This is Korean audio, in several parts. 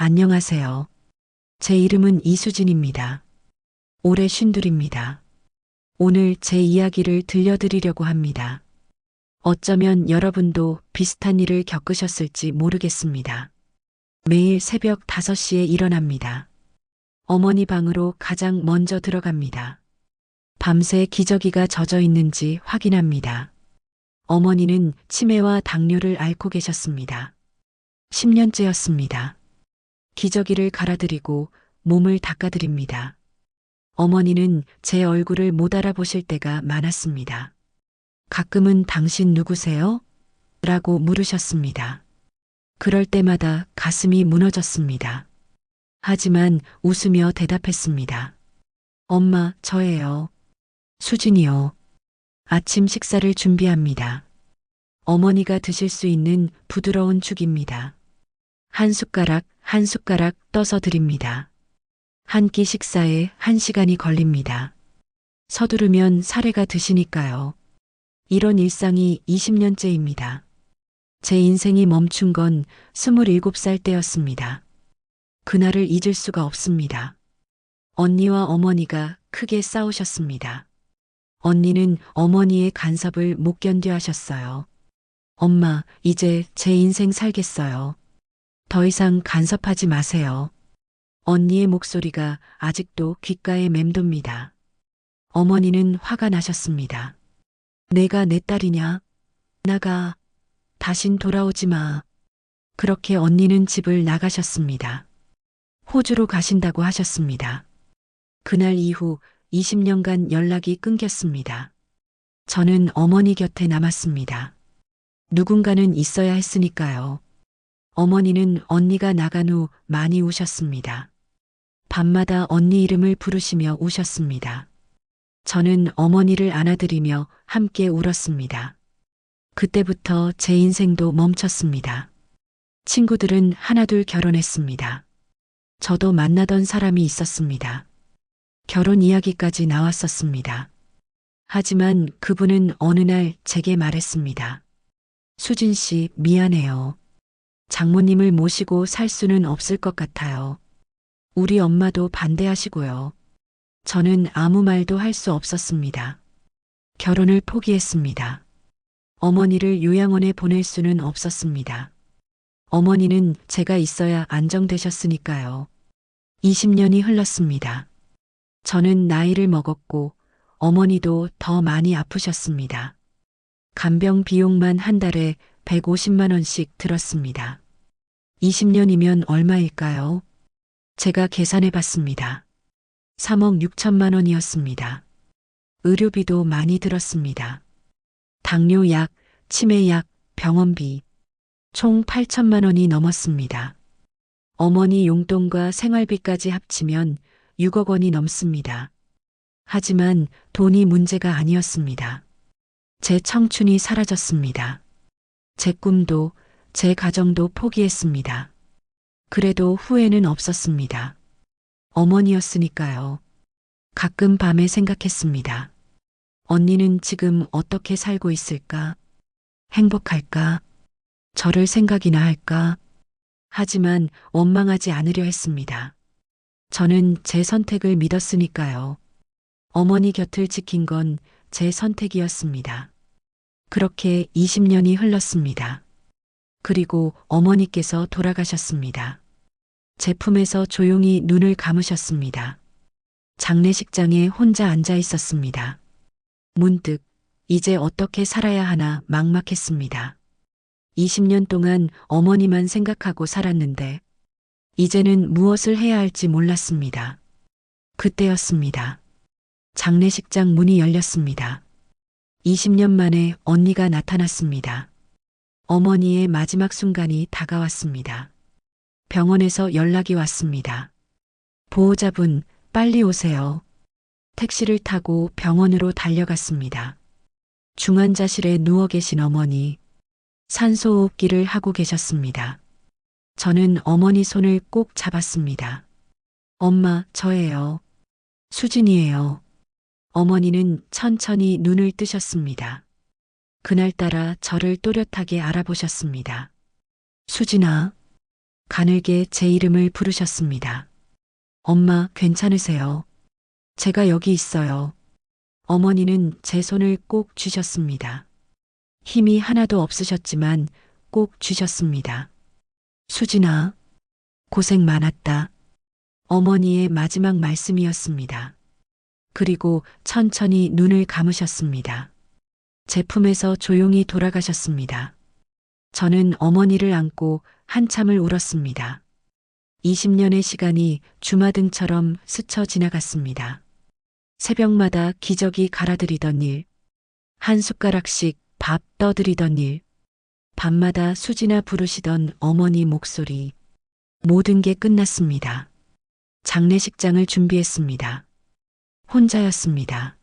안녕하세요. 제 이름은 이수진입니다. 올해 52입니다. 오늘 제 이야기를 들려드리려고 합니다. 어쩌면 여러분도 비슷한 일을 겪으셨을지 모르겠습니다. 매일 새벽 5시에 일어납니다. 어머니 방으로 가장 먼저 들어갑니다. 밤새 기저귀가 젖어 있는지 확인합니다. 어머니는 치매와 당뇨를 앓고 계셨습니다. 10년째였습니다. 기저귀를 갈아드리고 몸을 닦아드립니다. 어머니는 제 얼굴을 못 알아보실 때가 많았습니다. 가끔은 당신 누구세요? 라고 물으셨습니다. 그럴 때마다 가슴이 무너졌습니다. 하지만 웃으며 대답했습니다. 엄마, 저예요. 수진이요. 아침 식사를 준비합니다. 어머니가 드실 수 있는 부드러운 죽입니다. 한 숟가락 한 숟가락 떠서 드립니다. 한 끼 식사에 1시간이 걸립니다. 서두르면 사례가 드시니까요. 이런 일상이 20년째입니다. 제 인생이 멈춘 건 27살 때였습니다. 그날을 잊을 수가 없습니다. 언니와 어머니가 크게 싸우셨습니다. 언니는 어머니의 간섭을 못 견뎌 하셨어요. 엄마, 이제 제 인생 살겠어요. 더 이상 간섭하지 마세요. 언니의 목소리가 아직도 귓가에 맴돕니다. 어머니는 화가 나셨습니다. 내가 내 딸이냐? 나가. 다신 돌아오지 마. 그렇게 언니는 집을 나가셨습니다. 호주로 가신다고 하셨습니다. 그날 이후 20년간 연락이 끊겼습니다. 저는 어머니 곁에 남았습니다. 누군가는 있어야 했으니까요. 어머니는 언니가 나간 후 많이 우셨습니다. 밤마다 언니 이름을 부르시며 우셨습니다. 저는 어머니를 안아드리며 함께 울었습니다. 그때부터 제 인생도 멈췄습니다. 친구들은 하나둘 결혼했습니다. 저도 만나던 사람이 있었습니다. 결혼 이야기까지 나왔었습니다. 하지만 그분은 어느 날 제게 말했습니다. 수진 씨, 미안해요. 장모님을 모시고 살 수는 없을 것 같아요. 우리 엄마도 반대하시고요. 저는 아무 말도 할 수 없었습니다. 결혼을 포기했습니다. 어머니를 요양원에 보낼 수는 없었습니다. 어머니는 제가 있어야 안정되셨으니까요. 20년이 흘렀습니다. 저는 나이를 먹었고 어머니도 더 많이 아프셨습니다. 간병 비용만 한 달에 150만 원씩 들었습니다. 20년이면 얼마일까요? 제가 계산해 봤습니다. 3억 6천만 원이었습니다. 의료비도 많이 들었습니다. 당뇨약, 치매약, 병원비, 총 8천만 원이 넘었습니다. 어머니 용돈과 생활비까지 합치면 6억 원이 넘습니다. 하지만 돈이 문제가 아니었습니다. 제 청춘이 사라졌습니다. 제 꿈도, 제 가정도 포기했습니다. 그래도 후회는 없었습니다. 어머니였으니까요. 가끔 밤에 생각했습니다. 언니는 지금 어떻게 살고 있을까? 행복할까? 저를 생각이나 할까? 하지만 원망하지 않으려 했습니다. 저는 제 선택을 믿었으니까요. 어머니 곁을 지킨 건 제 선택이었습니다. 그렇게 20년이 흘렀습니다. 그리고 어머니께서 돌아가셨습니다. 제 품에서 조용히 눈을 감으셨습니다. 장례식장에 혼자 앉아 있었습니다. 문득 이제 어떻게 살아야 하나 막막했습니다. 20년 동안 어머니만 생각하고 살았는데 이제는 무엇을 해야 할지 몰랐습니다. 그때였습니다. 장례식장 문이 열렸습니다. 20년 만에 언니가 나타났습니다. 어머니의 마지막 순간이 다가왔습니다. 병원에서 연락이 왔습니다. 보호자분, 빨리 오세요. 택시를 타고 병원으로 달려갔습니다. 중환자실에 누워 계신 어머니, 산소호흡기를 하고 계셨습니다. 저는 어머니 손을 꼭 잡았습니다. 엄마, 저예요. 수진이에요. 어머니는 천천히 눈을 뜨셨습니다. 그날따라 저를 또렷하게 알아보셨습니다. 수진아, 가늘게 제 이름을 부르셨습니다. 엄마, 괜찮으세요? 제가 여기 있어요. 어머니는 제 손을 꼭 쥐셨습니다. 힘이 하나도 없으셨지만 꼭 쥐셨습니다. 수진아, 고생 많았다. 어머니의 마지막 말씀이었습니다. 그리고 천천히 눈을 감으셨습니다. 제품에서 조용히 돌아가셨습니다. 저는 어머니를 안고 한참을 울었습니다. 20년의 시간이 주마등처럼 스쳐 지나갔습니다. 새벽마다 기저귀 갈아드리던 일, 한 숟가락씩 밥 떠드리던 일, 밤마다 수지나 부르시던 어머니 목소리, 모든 게 끝났습니다. 장례식장을 준비했습니다. 혼자였습니다.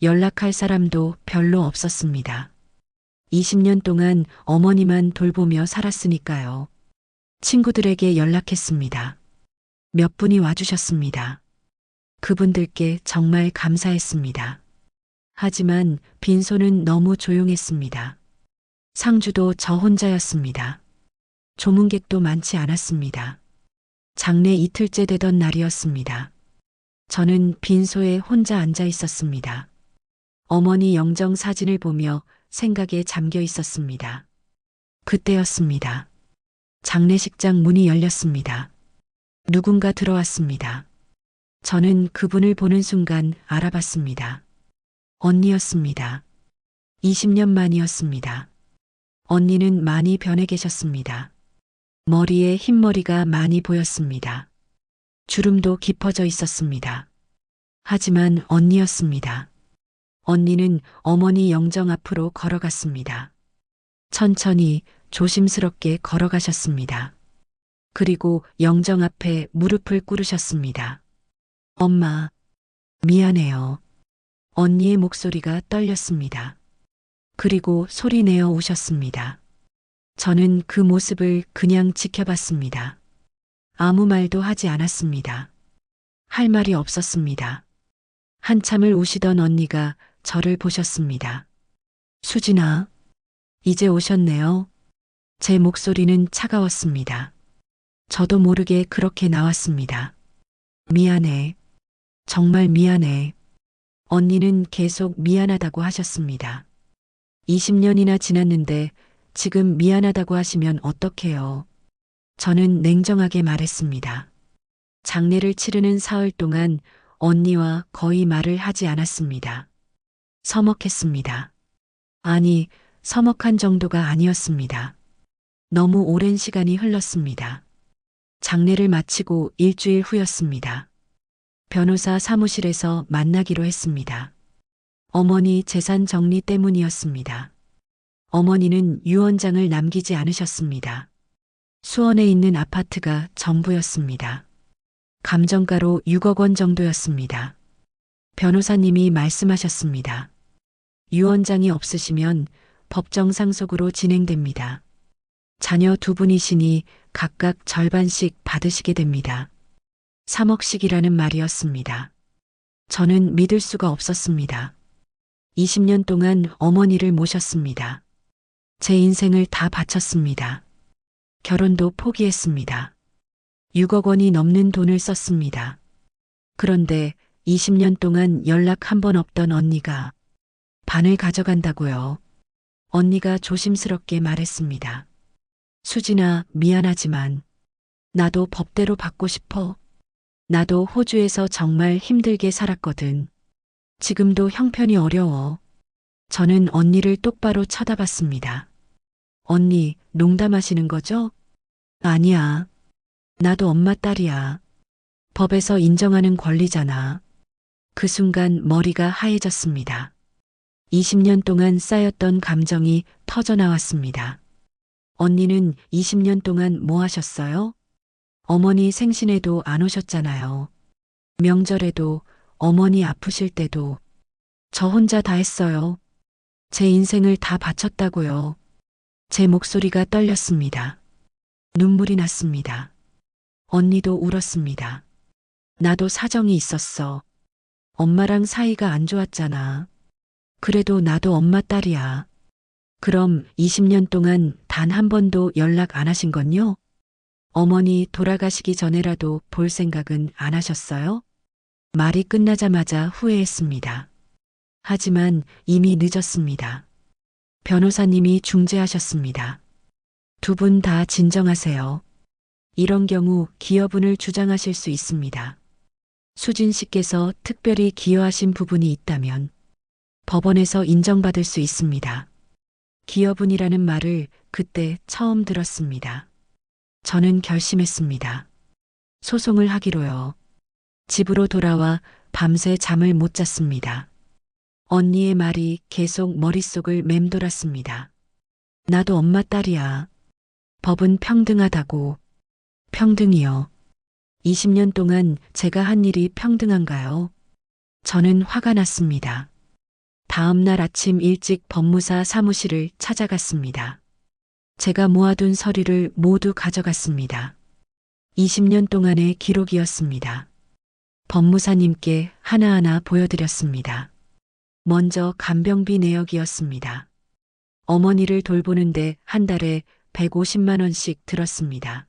연락할 사람도 별로 없었습니다. 20년 동안 어머니만 돌보며 살았으니까요. 친구들에게 연락했습니다. 몇 분이 와주셨습니다. 그분들께 정말 감사했습니다. 하지만 빈소는 너무 조용했습니다. 상주도 저 혼자였습니다. 조문객도 많지 않았습니다. 장례 이틀째 되던 날이었습니다. 저는 빈소에 혼자 앉아 있었습니다. 어머니 영정 사진을 보며 생각에 잠겨 있었습니다. 그때였습니다. 장례식장 문이 열렸습니다. 누군가 들어왔습니다. 저는 그분을 보는 순간 알아봤습니다. 언니였습니다. 20년 만이었습니다. 언니는 많이 변해 계셨습니다. 머리에 흰머리가 많이 보였습니다. 주름도 깊어져 있었습니다. 하지만 언니였습니다. 언니는 어머니 영정 앞으로 걸어갔습니다. 천천히 조심스럽게 걸어가셨습니다. 그리고 영정 앞에 무릎을 꿇으셨습니다. 엄마, 미안해요. 언니의 목소리가 떨렸습니다. 그리고 소리내어 우셨습니다. 저는 그 모습을 그냥 지켜봤습니다. 아무 말도 하지 않았습니다. 할 말이 없었습니다. 한참을 우시던 언니가 저를 보셨습니다. 수진아, 이제 오셨네요. 제 목소리는 차가웠습니다. 저도 모르게 그렇게 나왔습니다. 미안해. 정말 미안해. 언니는 계속 미안하다고 하셨습니다. 20년이나 지났는데 지금 미안하다고 하시면 어떡해요. 저는 냉정하게 말했습니다. 장례를 치르는 사흘 동안 언니와 거의 말을 하지 않았습니다. 서먹했습니다. 아니, 서먹한 정도가 아니었습니다. 너무 오랜 시간이 흘렀습니다. 장례를 마치고 일주일 후였습니다. 변호사 사무실에서 만나기로 했습니다. 어머니 재산 정리 때문이었습니다. 어머니는 유언장을 남기지 않으셨습니다. 수원에 있는 아파트가 전부였습니다. 감정가로 6억 원 정도였습니다. 변호사님이 말씀하셨습니다. 유언장이 없으시면 법정 상속으로 진행됩니다. 자녀 두 분이시니 각각 절반씩 받으시게 됩니다. 3억씩이라는 말이었습니다. 저는 믿을 수가 없었습니다. 20년 동안 어머니를 모셨습니다. 제 인생을 다 바쳤습니다. 결혼도 포기했습니다. 6억 원이 넘는 돈을 썼습니다. 그런데 20년 동안 연락 한 번 없던 언니가 반을 가져간다고요. 언니가 조심스럽게 말했습니다. 수진아, 미안하지만 나도 법대로 받고 싶어. 나도 호주에서 정말 힘들게 살았거든. 지금도 형편이 어려워. 저는 언니를 똑바로 쳐다봤습니다. 언니, 농담하시는 거죠? 아니야. 나도 엄마 딸이야. 법에서 인정하는 권리잖아. 그 순간 머리가 하얘졌습니다. 20년 동안 쌓였던 감정이 터져나왔습니다. 언니는 20년 동안 뭐 하셨어요? 어머니 생신에도 안 오셨잖아요. 명절에도, 어머니 아프실 때도. 저 혼자 다 했어요. 제 인생을 다 바쳤다고요. 제 목소리가 떨렸습니다. 눈물이 났습니다. 언니도 울었습니다. 나도 사정이 있었어. 엄마랑 사이가 안 좋았잖아. 그래도 나도 엄마 딸이야. 그럼 20년 동안 단 한 번도 연락 안 하신 건요? 어머니 돌아가시기 전에라도 볼 생각은 안 하셨어요? 말이 끝나자마자 후회했습니다. 하지만 이미 늦었습니다. 변호사님이 중재하셨습니다. 두 분 다 진정하세요. 이런 경우 기여분을 주장하실 수 있습니다. 수진 씨께서 특별히 기여하신 부분이 있다면 법원에서 인정받을 수 있습니다. 기여분이라는 말을 그때 처음 들었습니다. 저는 결심했습니다. 소송을 하기로요. 집으로 돌아와 밤새 잠을 못 잤습니다. 언니의 말이 계속 머릿속을 맴돌았습니다. 나도 엄마 딸이야. 법은 평등하다고. 평등이요. 20년 동안 제가 한 일이 평등한가요? 저는 화가 났습니다. 다음 날 아침 일찍 법무사 사무실을 찾아갔습니다. 제가 모아둔 서류를 모두 가져갔습니다. 20년 동안의 기록이었습니다. 법무사님께 하나하나 보여드렸습니다. 먼저 간병비 내역이었습니다. 어머니를 돌보는데 한 달에 150만 원씩 들었습니다.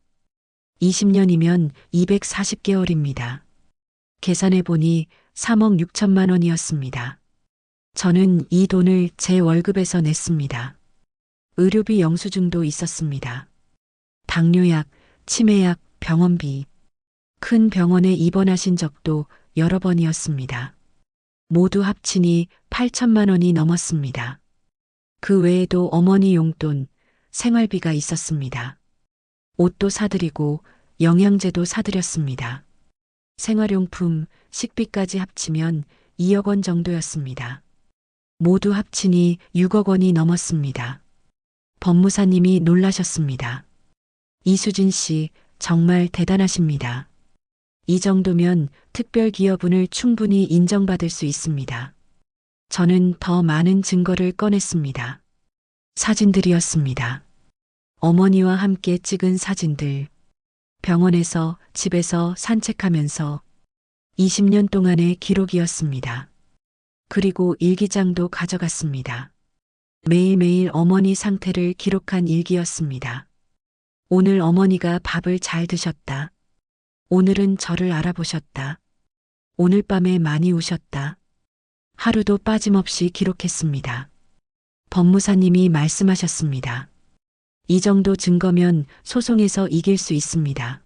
20년이면 240개월입니다. 계산해 보니 3억 6천만 원이었습니다. 저는 이 돈을 제 월급에서 냈습니다. 의료비 영수증도 있었습니다. 당뇨약, 치매약, 병원비. 큰 병원에 입원하신 적도 여러 번이었습니다. 모두 합치니 8천만 원이 넘었습니다. 그 외에도 어머니 용돈, 생활비가 있었습니다. 옷도 사드리고 영양제도 사드렸습니다. 생활용품, 식비까지 합치면 2억 원 정도였습니다. 모두 합치니 6억 원이 넘었습니다. 법무사님이 놀라셨습니다. 이수진 씨, 정말 대단하십니다. 이 정도면 특별기여분을 충분히 인정받을 수 있습니다. 저는 더 많은 증거를 꺼냈습니다. 사진들이었습니다. 어머니와 함께 찍은 사진들. 병원에서, 집에서 산책하면서 20년 동안의 기록이었습니다. 그리고 일기장도 가져갔습니다. 매일매일 어머니 상태를 기록한 일기였습니다. 오늘 어머니가 밥을 잘 드셨다. 오늘은 저를 알아보셨다. 오늘 밤에 많이 우셨다. 하루도 빠짐없이 기록했습니다. 법무사님이 말씀하셨습니다. 이 정도 증거면 소송에서 이길 수 있습니다.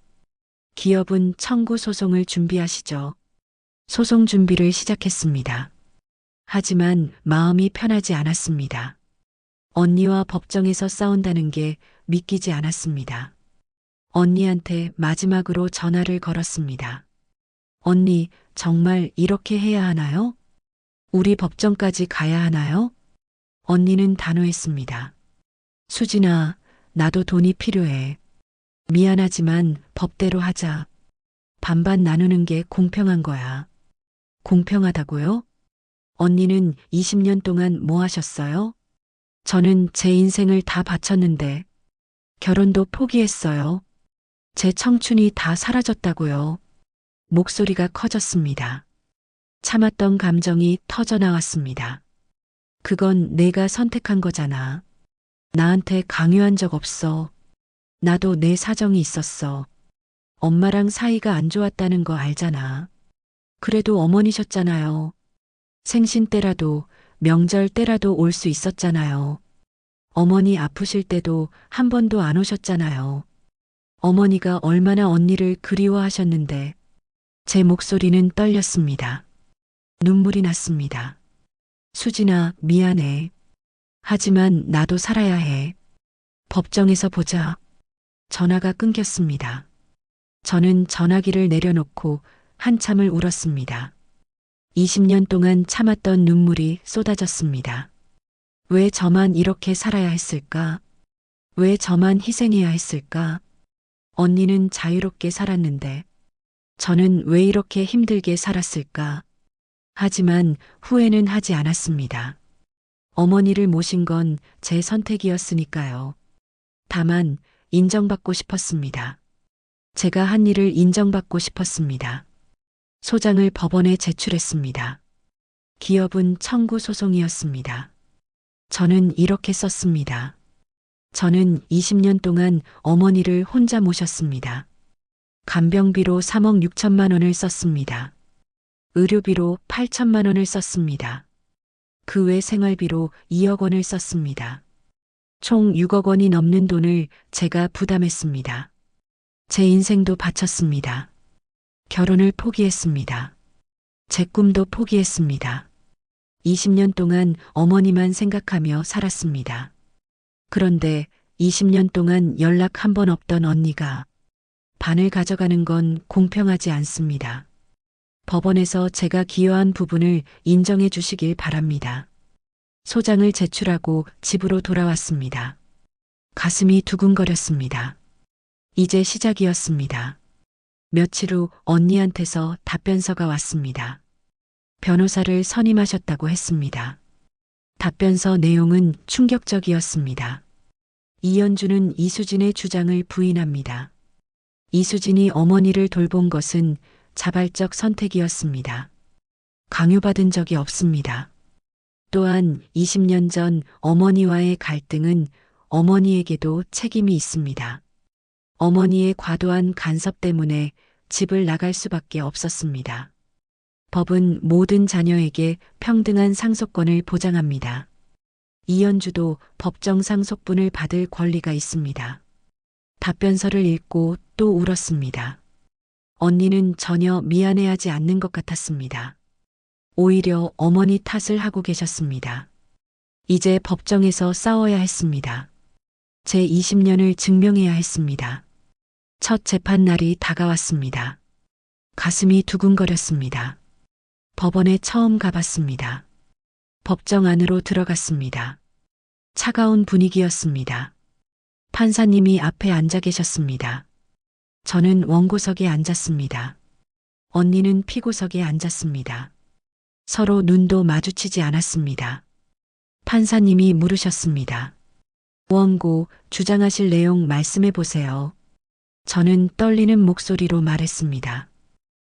기업은 청구 소송을 준비하시죠. 소송 준비를 시작했습니다. 하지만 마음이 편하지 않았습니다. 언니와 법정에서 싸운다는 게 믿기지 않았습니다. 언니한테 마지막으로 전화를 걸었습니다. 언니, 정말 이렇게 해야 하나요? 우리 법정까지 가야 하나요? 언니는 단호했습니다. 수진아, 나도 돈이 필요해. 미안하지만 법대로 하자. 반반 나누는 게 공평한 거야. 공평하다고요? 언니는 20년 동안 뭐 하셨어요? 저는 제 인생을 다 바쳤는데 결혼도 포기했어요. 제 청춘이 다 사라졌다고요. 목소리가 커졌습니다. 참았던 감정이 터져 나왔습니다. 그건 내가 선택한 거잖아. 나한테 강요한 적 없어. 나도 내 사정이 있었어. 엄마랑 사이가 안 좋았다는 거 알잖아. 그래도 어머니셨잖아요. 생신 때라도 명절 때라도 올 수 있었잖아요. 어머니 아프실 때도 한 번도 안 오셨잖아요. 어머니가 얼마나 언니를 그리워하셨는데 제 목소리는 떨렸습니다. 눈물이 났습니다. 수진아, 미안해. 하지만 나도 살아야 해. 법정에서 보자. 전화가 끊겼습니다. 저는 전화기를 내려놓고 한참을 울었습니다. 20년 동안 참았던 눈물이 쏟아졌습니다. 왜 저만 이렇게 살아야 했을까? 왜 저만 희생해야 했을까? 언니는 자유롭게 살았는데 저는 왜 이렇게 힘들게 살았을까? 하지만 후회는 하지 않았습니다. 어머니를 모신 건 제 선택이었으니까요. 다만 인정받고 싶었습니다. 제가 한 일을 인정받고 싶었습니다. 소장을 법원에 제출했습니다. 기업은 청구 소송이었습니다. 저는 이렇게 썼습니다. 저는 20년 동안 어머니를 혼자 모셨습니다. 간병비로 3억 6천만 원을 썼습니다. 의료비로 8천만 원을 썼습니다. 그 외 생활비로 2억 원을 썼습니다. 총 6억 원이 넘는 돈을 제가 부담했습니다. 제 인생도 바쳤습니다. 결혼을 포기했습니다. 제 꿈도 포기했습니다. 20년 동안 어머니만 생각하며 살았습니다. 그런데 20년 동안 연락 한 번 없던 언니가 반을 가져가는 건 공평하지 않습니다. 법원에서 제가 기여한 부분을 인정해 주시길 바랍니다. 소장을 제출하고 집으로 돌아왔습니다. 가슴이 두근거렸습니다. 이제 시작이었습니다. 며칠 후 언니한테서 답변서가 왔습니다. 변호사를 선임하셨다고 했습니다. 답변서 내용은 충격적이었습니다. 이현주는 이수진의 주장을 부인합니다. 이수진이 어머니를 돌본 것은 자발적 선택이었습니다. 강요받은 적이 없습니다. 또한 20년 전 어머니와의 갈등은 어머니에게도 책임이 있습니다. 어머니의 과도한 간섭 때문에 집을 나갈 수밖에 없었습니다. 법은 모든 자녀에게 평등한 상속권을 보장합니다. 이현주도 법정 상속분을 받을 권리가 있습니다. 답변서를 읽고 또 울었습니다. 언니는 전혀 미안해하지 않는 것 같았습니다. 오히려 어머니 탓을 하고 계셨습니다. 이제 법정에서 싸워야 했습니다. 제 20년을 증명해야 했습니다. 첫 재판 날이 다가왔습니다. 가슴이 두근거렸습니다. 법원에 처음 가봤습니다. 법정 안으로 들어갔습니다. 차가운 분위기였습니다. 판사님이 앞에 앉아 계셨습니다. 저는 원고석에 앉았습니다. 언니는 피고석에 앉았습니다. 서로 눈도 마주치지 않았습니다. 판사님이 물으셨습니다. 원고, 주장하실 내용 말씀해 보세요. 저는 떨리는 목소리로 말했습니다.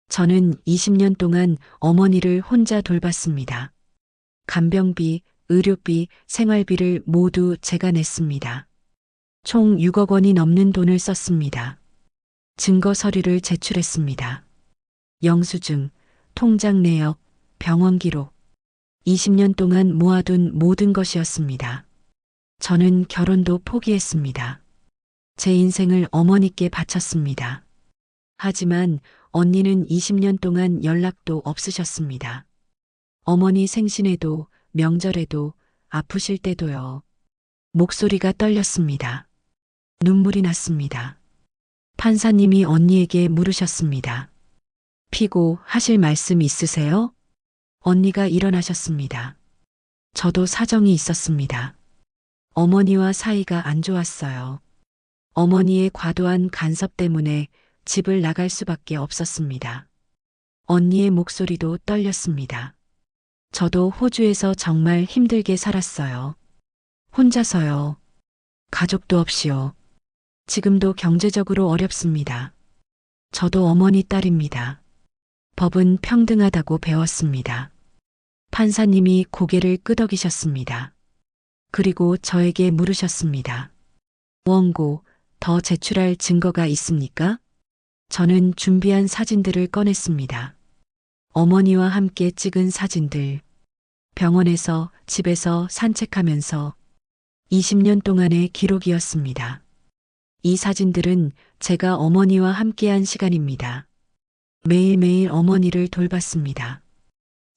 저는 20년 동안 어머니를 혼자 돌봤습니다. 간병비, 의료비, 생활비를 모두 제가 냈습니다. 총 6억 원이 넘는 돈을 썼습니다. 증거 서류를 제출했습니다. 영수증, 통장 내역, 병원 기록. 20년 동안 모아둔 모든 것이었습니다. 저는 결혼도 포기했습니다. 제 인생을 어머니께 바쳤습니다. 하지만 언니는 20년 동안 연락도 없으셨습니다. 어머니 생신에도 명절에도 아프실 때도요. 목소리가 떨렸습니다. 눈물이 났습니다. 판사님이 언니에게 물으셨습니다. 피고 하실 말씀 있으세요? 언니가 일어나셨습니다. 저도 사정이 있었습니다. 어머니와 사이가 안 좋았어요. 어머니의 과도한 간섭 때문에 집을 나갈 수밖에 없었습니다. 언니의 목소리도 떨렸습니다. 저도 호주에서 정말 힘들게 살았어요. 혼자서요. 가족도 없이요. 지금도 경제적으로 어렵습니다. 저도 어머니 딸입니다. 법은 평등하다고 배웠습니다. 판사님이 고개를 끄덕이셨습니다. 그리고 저에게 물으셨습니다. 원고, 더 제출할 증거가 있습니까? 저는 준비한 사진들을 꺼냈습니다. 어머니와 함께 찍은 사진들. 병원에서, 집에서 산책하면서 20년 동안의 기록이었습니다. 이 사진들은 제가 어머니와 함께한 시간입니다. 매일매일 어머니를 돌봤습니다.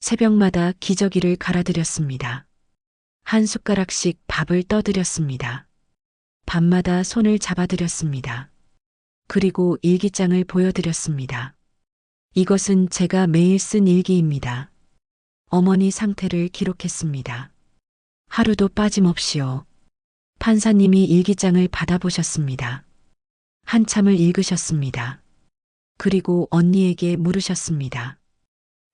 새벽마다 기저귀를 갈아드렸습니다. 한 숟가락씩 밥을 떠드렸습니다. 밤마다 손을 잡아드렸습니다. 그리고 일기장을 보여드렸습니다. 이것은 제가 매일 쓴 일기입니다. 어머니 상태를 기록했습니다. 하루도 빠짐없이요. 판사님이 일기장을 받아보셨습니다. 한참을 읽으셨습니다. 그리고 언니에게 물으셨습니다.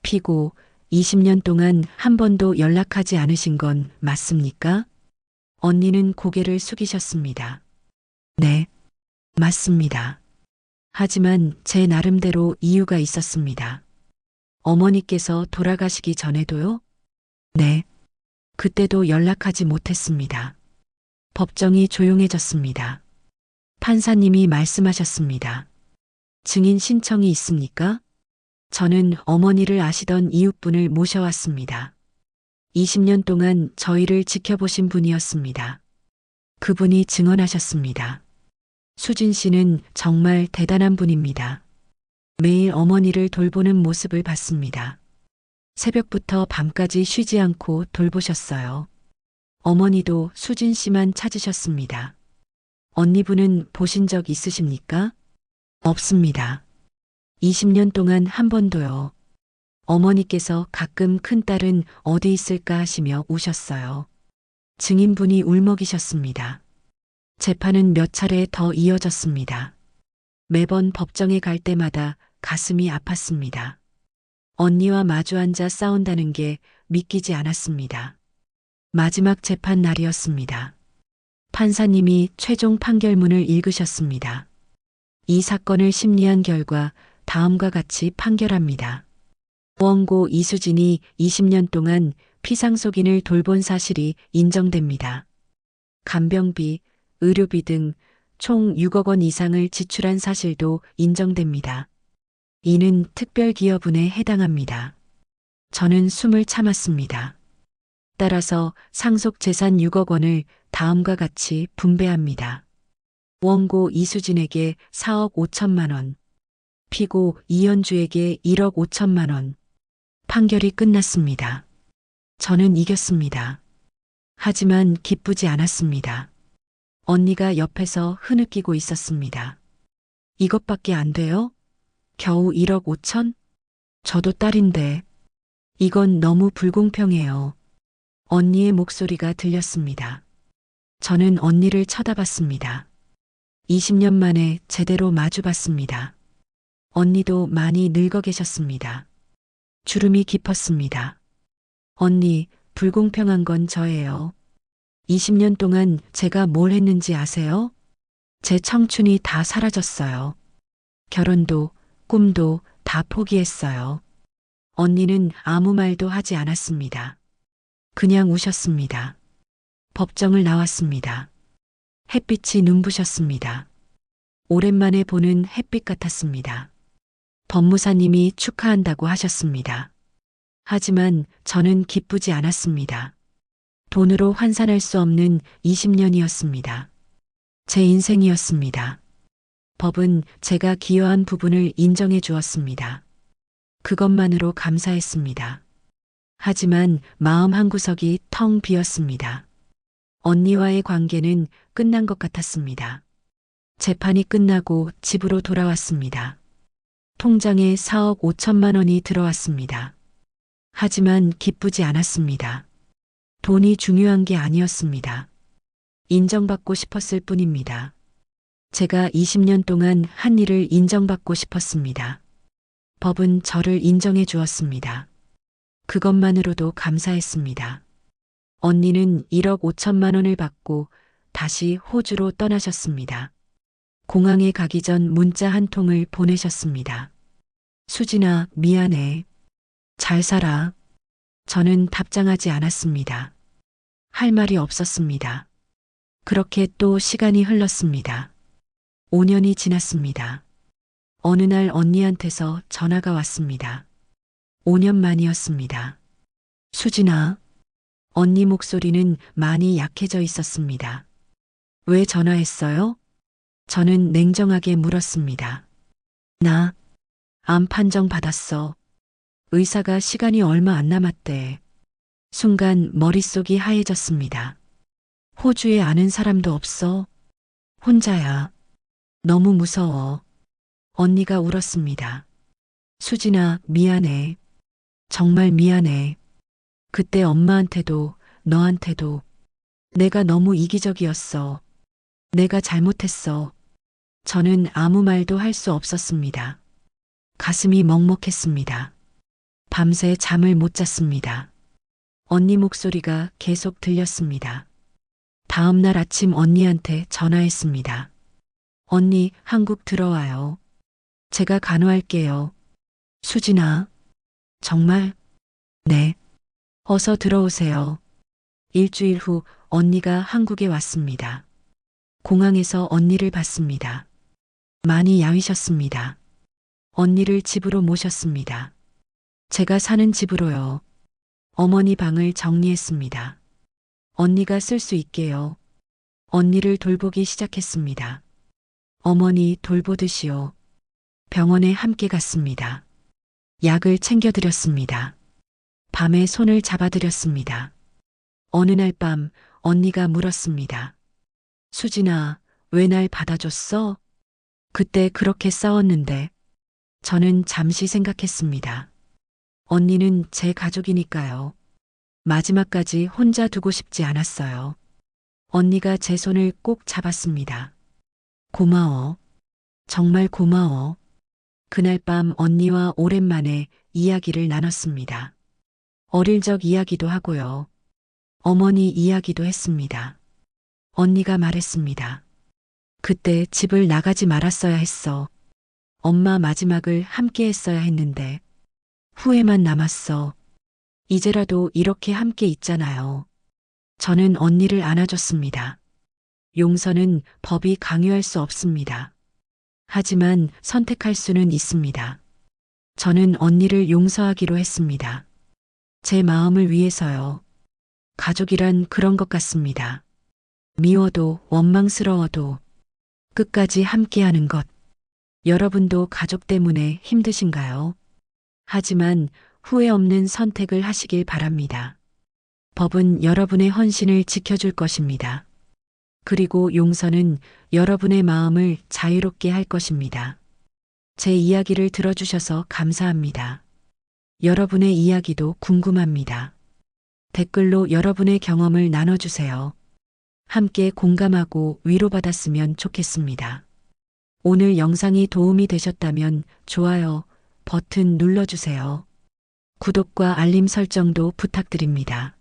피고 20년 동안 한 번도 연락하지 않으신 건 맞습니까? 언니는 고개를 숙이셨습니다. 네, 맞습니다. 하지만 제 나름대로 이유가 있었습니다. 어머니께서 돌아가시기 전에도요? 네, 그때도 연락하지 못했습니다. 법정이 조용해졌습니다. 판사님이 말씀하셨습니다. 증인 신청이 있습니까? 저는 어머니를 아시던 이웃분을 모셔왔습니다. 20년 동안 저희를 지켜보신 분이었습니다. 그분이 증언하셨습니다. 수진 씨는 정말 대단한 분입니다. 매일 어머니를 돌보는 모습을 봤습니다. 새벽부터 밤까지 쉬지 않고 돌보셨어요. 어머니도 수진 씨만 찾으셨습니다. 언니분은 보신 적 있으십니까? 없습니다. 20년 동안 한 번도요. 어머니께서 가끔 큰딸은 어디 있을까 하시며 우셨어요. 증인분이 울먹이셨습니다. 재판은 몇 차례 더 이어졌습니다. 매번 법정에 갈 때마다 가슴이 아팠습니다. 언니와 마주 앉아 싸운다는 게 믿기지 않았습니다. 마지막 재판 날이었습니다. 판사님이 최종 판결문을 읽으셨습니다. 이 사건을 심리한 결과 다음과 같이 판결합니다. 원고 이수진이 20년 동안 피상속인을 돌본 사실이 인정됩니다. 간병비, 의료비 등 총 6억 원 이상을 지출한 사실도 인정됩니다. 이는 특별기여분에 해당합니다. 저는 숨을 참았습니다. 따라서 상속재산 6억 원을 다음과 같이 분배합니다. 원고 이수진에게 4억 5천만 원, 피고 이현주에게 1억 5천만 원. 판결이 끝났습니다. 저는 이겼습니다. 하지만 기쁘지 않았습니다. 언니가 옆에서 흐느끼고 있었습니다. 이것밖에 안 돼요? 겨우 1억 5천? 저도 딸인데. 이건 너무 불공평해요. 언니의 목소리가 들렸습니다. 저는 언니를 쳐다봤습니다. 20년 만에 제대로 마주봤습니다. 언니도 많이 늙어 계셨습니다. 주름이 깊었습니다. 언니, 불공평한 건 저예요. 20년 동안 제가 뭘 했는지 아세요? 제 청춘이 다 사라졌어요. 결혼도, 꿈도 다 포기했어요. 언니는 아무 말도 하지 않았습니다. 그냥 우셨습니다. 법정을 나왔습니다. 햇빛이 눈부셨습니다. 오랜만에 보는 햇빛 같았습니다. 법무사님이 축하한다고 하셨습니다. 하지만 저는 기쁘지 않았습니다. 돈으로 환산할 수 없는 20년이었습니다. 제 인생이었습니다. 법은 제가 기여한 부분을 인정해 주었습니다. 그것만으로 감사했습니다. 하지만 마음 한구석이 텅 비었습니다. 언니와의 관계는 끝난 것 같았습니다. 재판이 끝나고 집으로 돌아왔습니다. 통장에 4억 5천만 원이 들어왔습니다. 하지만 기쁘지 않았습니다. 돈이 중요한 게 아니었습니다. 인정받고 싶었을 뿐입니다. 제가 20년 동안 한 일을 인정받고 싶었습니다. 법은 저를 인정해 주었습니다. 그것만으로도 감사했습니다. 언니는 1억 5천만 원을 받고 다시 호주로 떠나셨습니다. 공항에 가기 전 문자 한 통을 보내셨습니다. 수진아, 미안해. 잘 살아. 저는 답장하지 않았습니다. 할 말이 없었습니다. 그렇게 또 시간이 흘렀습니다. 5년이 지났습니다. 어느 날 언니한테서 전화가 왔습니다. 5년 만이었습니다. 수진아. 언니 목소리는 많이 약해져 있었습니다. 왜 전화했어요? 저는 냉정하게 물었습니다. 나 암 판정 받았어. 의사가 시간이 얼마 안 남았대. 순간 머릿속이 하얘졌습니다. 호주에 아는 사람도 없어. 혼자야. 너무 무서워. 언니가 울었습니다. 수진아, 미안해. 정말 미안해. 그때 엄마한테도 너한테도 내가 너무 이기적이었어. 내가 잘못했어. 저는 아무 말도 할 수 없었습니다. 가슴이 먹먹했습니다. 밤새 잠을 못 잤습니다. 언니 목소리가 계속 들렸습니다. 다음 날 아침 언니한테 전화했습니다. 언니, 한국 들어와요. 제가 간호할게요. 수진아. 정말? 네. 어서 들어오세요. 일주일 후 언니가 한국에 왔습니다. 공항에서 언니를 봤습니다. 많이 야위셨습니다. 언니를 집으로 모셨습니다. 제가 사는 집으로요. 어머니 방을 정리했습니다. 언니가 쓸 수 있게요. 언니를 돌보기 시작했습니다. 어머니 돌보듯이요. 병원에 함께 갔습니다. 약을 챙겨드렸습니다. 밤에 손을 잡아드렸습니다. 어느 날 밤 언니가 물었습니다. 수진아, 왜 날 받아줬어? 그때 그렇게 싸웠는데. 저는 잠시 생각했습니다. 언니는 제 가족이니까요. 마지막까지 혼자 두고 싶지 않았어요. 언니가 제 손을 꼭 잡았습니다. 고마워. 정말 고마워. 그날 밤 언니와 오랜만에 이야기를 나눴습니다. 어릴 적 이야기도 하고요. 어머니 이야기도 했습니다. 언니가 말했습니다. 그때 집을 나가지 말았어야 했어. 엄마 마지막을 함께 했어야 했는데 후회만 남았어. 이제라도 이렇게 함께 있잖아요. 저는 언니를 안아줬습니다. 용서는 법이 강요할 수 없습니다. 하지만 선택할 수는 있습니다. 저는 언니를 용서하기로 했습니다. 제 마음을 위해서요. 가족이란 그런 것 같습니다. 미워도 원망스러워도 끝까지 함께하는 것. 여러분도 가족 때문에 힘드신가요? 하지만 후회 없는 선택을 하시길 바랍니다. 법은 여러분의 헌신을 지켜줄 것입니다. 그리고 용서는 여러분의 마음을 자유롭게 할 것입니다. 제 이야기를 들어주셔서 감사합니다. 여러분의 이야기도 궁금합니다. 댓글로 여러분의 경험을 나눠주세요. 함께 공감하고 위로받았으면 좋겠습니다. 오늘 영상이 도움이 되셨다면 좋아요 버튼 눌러주세요. 구독과 알림 설정도 부탁드립니다.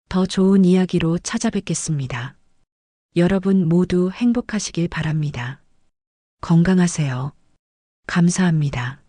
더 좋은 이야기로 찾아뵙겠습니다. 여러분 모두 행복하시길 바랍니다. 건강하세요. 감사합니다.